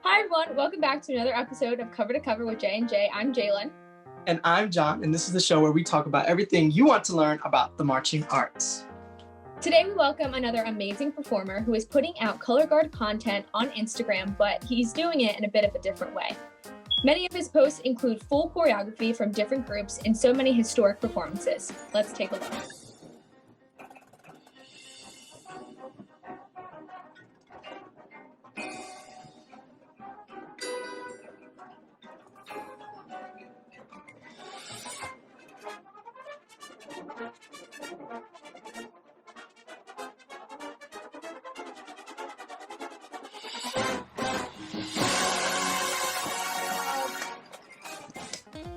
Hi everyone, welcome back to another episode of Cover to Cover with J&J. I'm Jalen. And I'm John, and this is the show where we talk about everything you want to learn about the marching arts. Today we welcome another amazing performer who is putting out color guard content on Instagram, but he's doing it in a bit of a different way. Many of his posts include full choreography from different groups and so many historic performances. Let's take a look.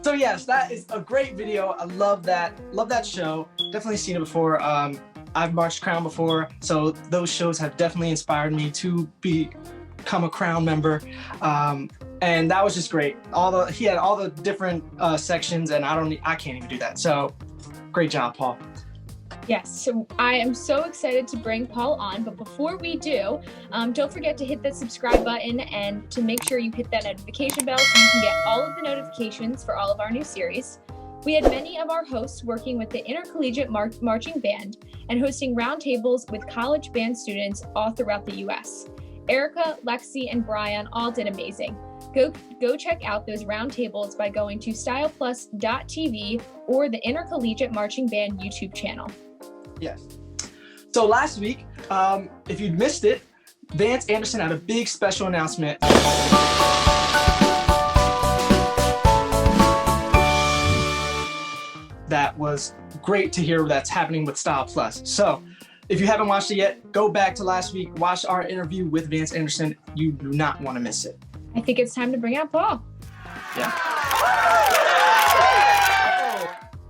So yes, that is a great video. I love that show. Definitely seen it before. I've marched Crown before, so those shows have definitely inspired me to become a Crown member. And that was just great. He had all the different sections, and I can't even do that. So great job, Paul. Yes, so I am so excited to bring Paul on, but before we do, don't forget to hit that subscribe button and to make sure you hit that notification bell so you can get all of the notifications for all of our new series. We had many of our hosts working with the Intercollegiate Marching Band and hosting roundtables with college band students all throughout the U.S. Erica, Lexi, and Brian all did amazing. Go check out those roundtables by going to styleplus.tv or the Intercollegiate Marching Band YouTube channel. Yes. So last week, if you'd missed it, Vance Anderson had a big special announcement. That was great to hear that's happening with Style Plus. So if you haven't watched it yet, go back to last week, watch our interview with Vance Anderson. You do not want to miss it. I think it's time to bring out Paul. Yeah.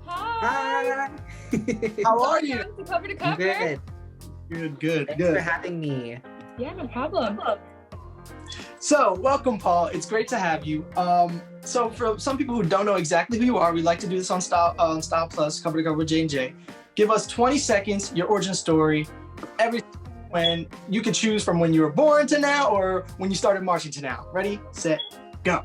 Hi. How are you? Welcome to Cover to Cover. Good. Thanks for having me. Yeah, no problem. So, welcome, Paul. It's great to have you. So, for some people who don't know exactly who you are, we like to do this on Style Plus, Cover to Cover with J&J. Give us 20 seconds, your origin story, everything when you can choose from when you were born to now or when you started marching to now. Ready, set, go.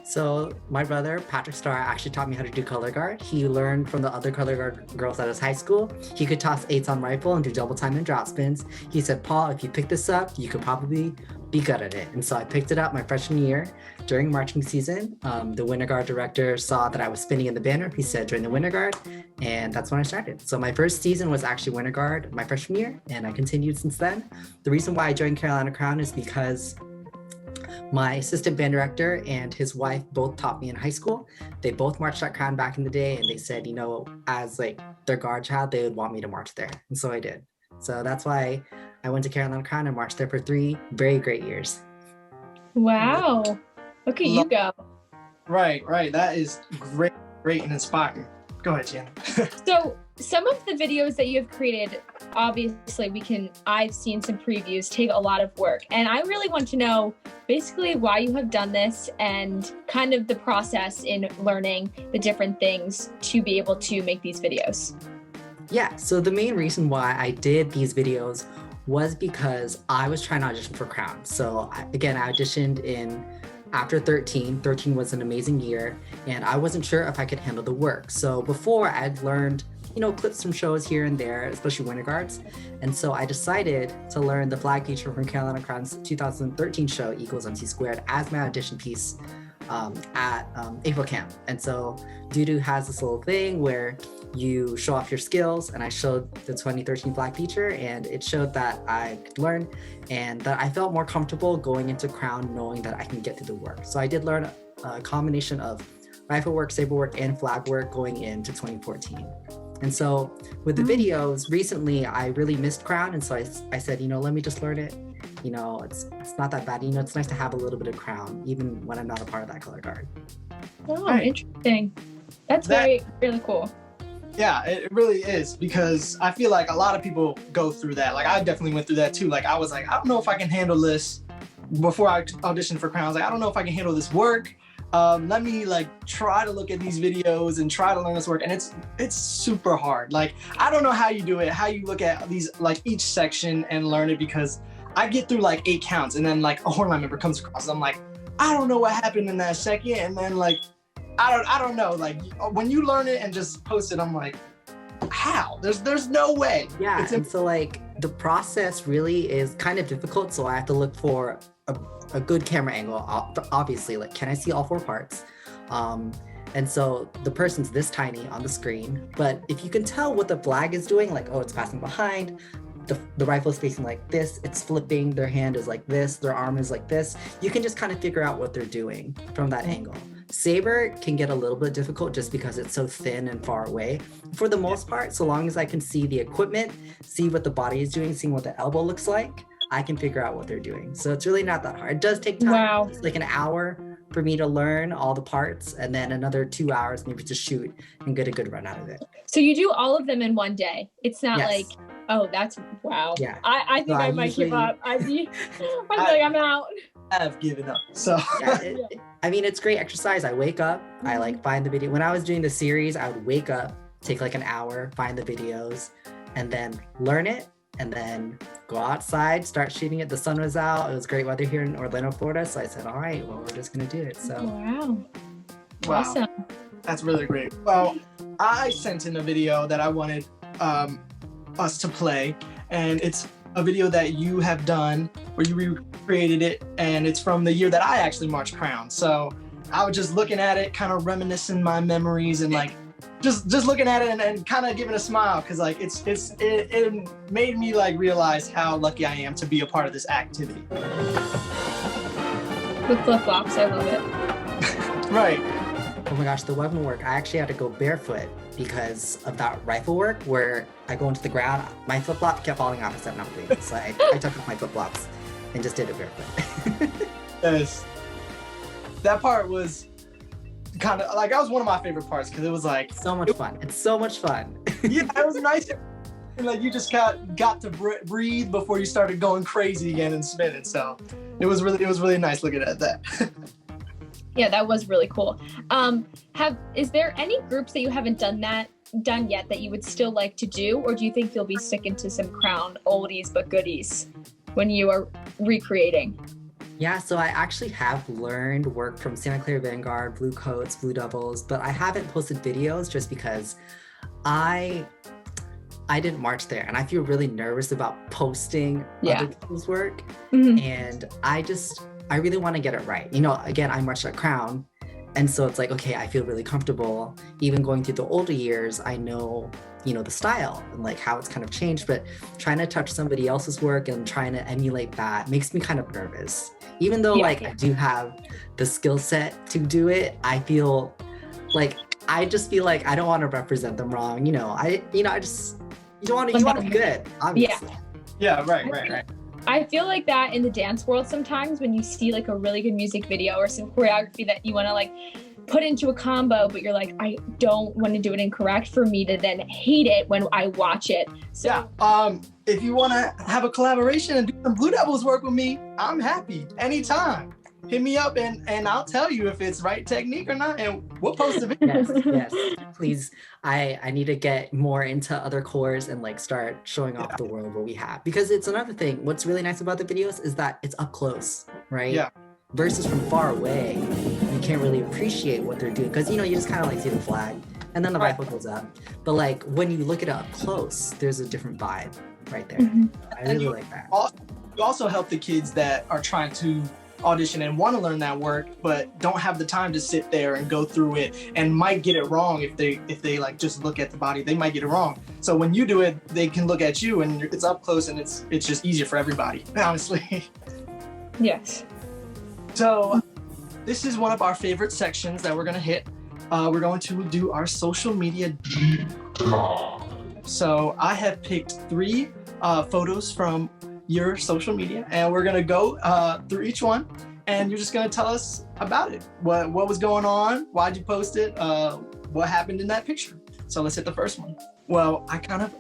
So my brother, Patrick Starr, actually taught me how to do color guard. He learned from the other color guard girls at his high school. He could toss eights on rifle and do double time and drop spins. He said, Paul, if you pick this up, you could probably be good at it. And so I picked it up my freshman year during marching season. The winter guard director saw that I was spinning in the banner. He said, join the winter guard. And that's when I started. So my first season was actually winter guard my freshman year, and I continued since then. The reason why I joined Carolina Crown is because my assistant band director and his wife both taught me in high school. They both marched at Crown back in the day, and they said, you know, as like their guard child, they would want me to march there. And so I did. So that's why I went to Carolina Crown and marched there for 3 very great years. Wow. Look at you go. Right. That is great and inspiring. Go ahead, Jan. So some of the videos that you have created, obviously I've seen some previews, take a lot of work. And I really want to know basically why you have done this and kind of the process in learning the different things to be able to make these videos. Yeah, so the main reason why I did these videos was because I was trying to audition for Crown. So again, I auditioned after 13. 13 was an amazing year, and I wasn't sure if I could handle the work. So before, I'd learned, clips from shows here and there, especially winter guards. And so I decided to learn the flag feature from Carolina Crown's 2013 show, Equals MC Squared, as my audition piece at April Camp. And so Dudu has this little thing where you show off your skills, and I showed the 2013 flag feature, and it showed that I could learn and that I felt more comfortable going into Crown knowing that I can get through the work. So I did learn a combination of rifle work, saber work, and flag work going into 2014. And so with the videos, recently I really missed Crown, and so I said, let me just learn it. It's not that bad. It's nice to have a little bit of Crown, even when I'm not a part of that color guard. Oh, interesting. That's really cool. Yeah, it really is, because I feel like a lot of people go through that. Like, I definitely went through that too. Like, I was like, I don't know if I can handle this. Before I auditioned for Crown, I was like, I don't know if I can handle this work. Let me try to look at these videos and try to learn this work. And it's super hard. Like, I don't know how you do it, how you look at these, each section and learn it, because I get through like 8 counts, and then like a Hornline member comes across. I'm like, I don't know what happened in that second, and then like, I don't know. Like when you learn it and just post it, I'm like, how? There's no way. Yeah, and so like the process really is kind of difficult. So I have to look for a good camera angle. Obviously, like, can I see all 4 parts? And so the person's this tiny on the screen, but if you can tell what the flag is doing, like, oh, it's passing behind, the rifle is facing like this, it's flipping, their hand is like this, their arm is like this, you can just kind of figure out what they're doing from that angle. Saber can get a little bit difficult just because it's so thin and far away. For the most part, so long as I can see the equipment, see what the body is doing, seeing what the elbow looks like, I can figure out what they're doing. So it's really not that hard. It does take time. Wow. It's like an hour for me to learn all the parts, and then another 2 hours maybe to shoot and get a good run out of it. So you do all of them in one day. It's not Yes. like, oh, that's wow. Yeah. I think So I I might give usually- up. I'd be like, I'm out. I've given up. So Yeah, I mean, it's great exercise. I wake up, I like find the video. When I was doing the series, I would wake up, take like an hour, find the videos, and then learn it, and then go outside, start shooting it. The sun was out. It was great weather here in Orlando, Florida. So I said, all right, well, we're just gonna do it. So Wow. wow, Awesome. that's really great. Well, I sent in a video that I wanted us to play, and it's a video that you have done where you recreated it, and it's from the year that I actually marched Crown. So I was just looking at it, kind of reminiscing my memories, and like just looking at it and kind of giving a smile, because like it made me like realize how lucky I am to be a part of this activity. With flip flops, I love it. Right. oh my gosh, the weapon work, I actually had to go barefoot because of that rifle work where I go into the ground. My flip-flop kept falling off instead of nothing. So I took off my flip-flops and just did it barefoot. Yes. That part was kind of like, that was one of my favorite parts, because it was like, So much fun. It's so much fun. yeah, it was nice. And like you just got to breathe before you started going crazy again and spinning. So it was really nice looking at that. Yeah, that was really cool. Is there any groups that you haven't done yet that you would still like to do, or do you think you'll be sticking to some Crown oldies but goodies when you are recreating? Yeah, so I actually have learned work from Santa Clara Vanguard, Blue Coats, Blue Devils, but I haven't posted videos just because I didn't march there, and I feel really nervous about posting other people's work. Mhm. And I really want to get it right. You know, again, I marched at Crown, and so it's like, okay, I feel really comfortable. Even going through the older years, I know, you know, the style and like how it's kind of changed, but trying to touch somebody else's work and trying to emulate that makes me kind of nervous. Even though I do have the skill set to do it, I feel like, I don't want to represent them wrong. You know, you want to be good, obviously. Yeah, right. I feel like that in the dance world sometimes when you see like a really good music video or some choreography that you want to like put into a combo, but you're like, I don't want to do it incorrect for me to then hate it when I watch it. So Yeah. If you want to have a collaboration and do some Blue Devils work with me, I'm happy anytime. Hit me up and I'll tell you if it's right technique or not, and we'll post the video. Yes, please. I need to get more into other cores and like start showing off the world what we have, because it's another thing. What's really nice about the videos is that it's up close, right? Yeah. Versus from far away, you can't really appreciate what they're doing, because you know, you just kind of like see the flag and then the rifle goes up. But like when you look at it up close, there's a different vibe right there. I really like that. You also help the kids that are trying to audition and want to learn that work, but don't have the time to sit there and go through it, and might get it wrong if they like just look at the body. They might get it wrong. So when you do it, they can look at you and it's up close, and it's just easier for everybody, honestly. yes. So this is one of our favorite sections that we're gonna hit. We're going to do our social media. So I have picked 3 photos from your social media, and we're gonna go through each one, and you're just gonna tell us about it. What was going on? Why'd you post it? What happened in that picture? So let's hit the first one. Well, I kind of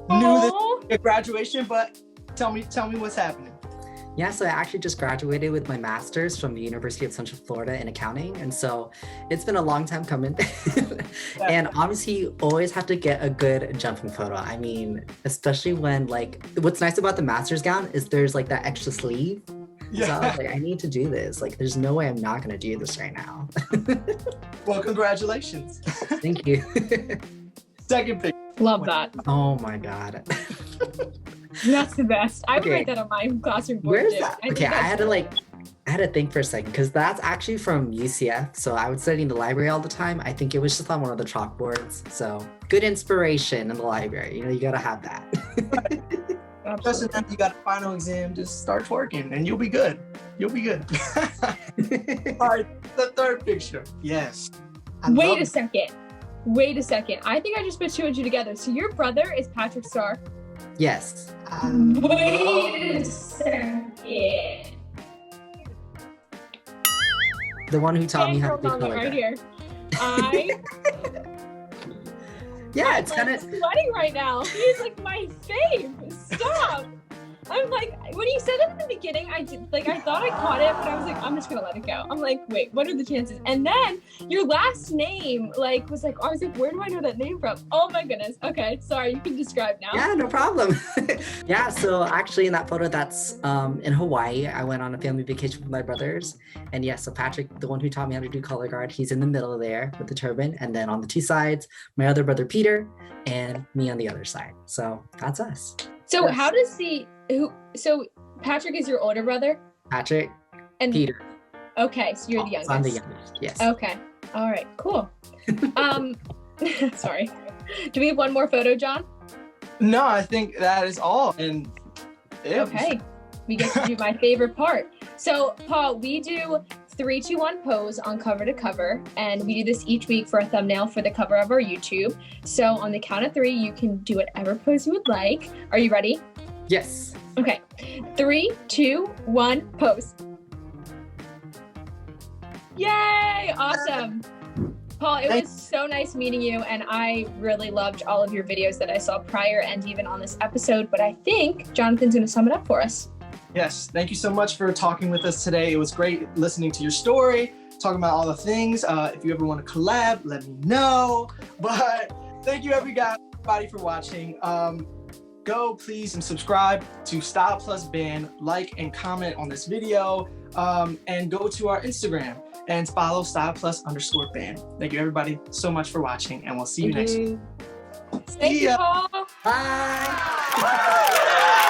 knew this at graduation, but tell me what's happening. Yeah, so I actually just graduated with my master's from the University of Central Florida in accounting. And so it's been a long time coming. And obviously, you always have to get a good jumping photo. I mean, especially when like, what's nice about the master's gown is there's like that extra sleeve. So I was like, I need to do this. Like, there's no way I'm not going to do this right now. Well, congratulations. Thank you. Second picture. Love that. Oh my God. That's the best. I would Okay. write that on my classroom board. Where's too. that? think Okay, I that's had to really- like, I had to think for a second because that's actually from UCF. So I would study in the library all the time. I think it was just on one of the chalkboards. So good inspiration in the library. You know, you gotta have that. Just Absolutely. and then you got a final exam, just start twerking and you'll be good. You'll be good. All right, the third picture. Yes. I love Wait a it. second. Wait a second. I think I just put two and two together. So your brother is Patrick Star. Yes. Wait a second. The one who taught me how to do Fangirl moment color. right guard. here. I Yeah, it's I'm kind of. sweating right now. He's like my fave. Stop. I'm like, when you said it in the beginning, I thought I caught it, but I was like, I'm just gonna let it go. I'm like, wait, what are the chances? And then your last name, I was like, where do I know that name from? Oh my goodness. Okay, sorry, you can describe now. Yeah, no problem. Yeah, so actually in that photo that's in Hawaii, I went on a family vacation with my brothers. And yeah, so Patrick, the one who taught me how to do color guard, he's in the middle there with the turban. And then on the two sides, my other brother Peter and me on the other side. So that's us. So Yes. how does so Patrick is your older brother? Patrick, And Peter. okay, so you're the So I'm the youngest. youngest. Yes. Okay. All right, cool. Sorry. Do we have one more photo, John? No, I think that is all. And yeah, Okay. We get to do my favorite part. So, Paul, we do 3, 2, 1 pose on cover to cover, and we do this each week for a thumbnail for the cover of our YouTube. So, on the count of 3, you can do whatever pose you would like. Are you ready? Yes. Okay. 3, 2, 1, pose. Yay! Awesome. Paul, it was so nice meeting you, and I really loved all of your videos that I saw prior and even on this episode. But I think Jonathan's going to sum it up for us. Yes, thank you so much for talking with us today. It was great listening to your story, talking about all the things. If you ever want to collab, let me know. But thank you everybody for watching. Go please and subscribe to Style Plus Band, like and comment on this video, and go to our Instagram and follow Style Plus _band. Thank you everybody so much for watching, and we'll see you next week. Thank you, Paul. Bye. Bye.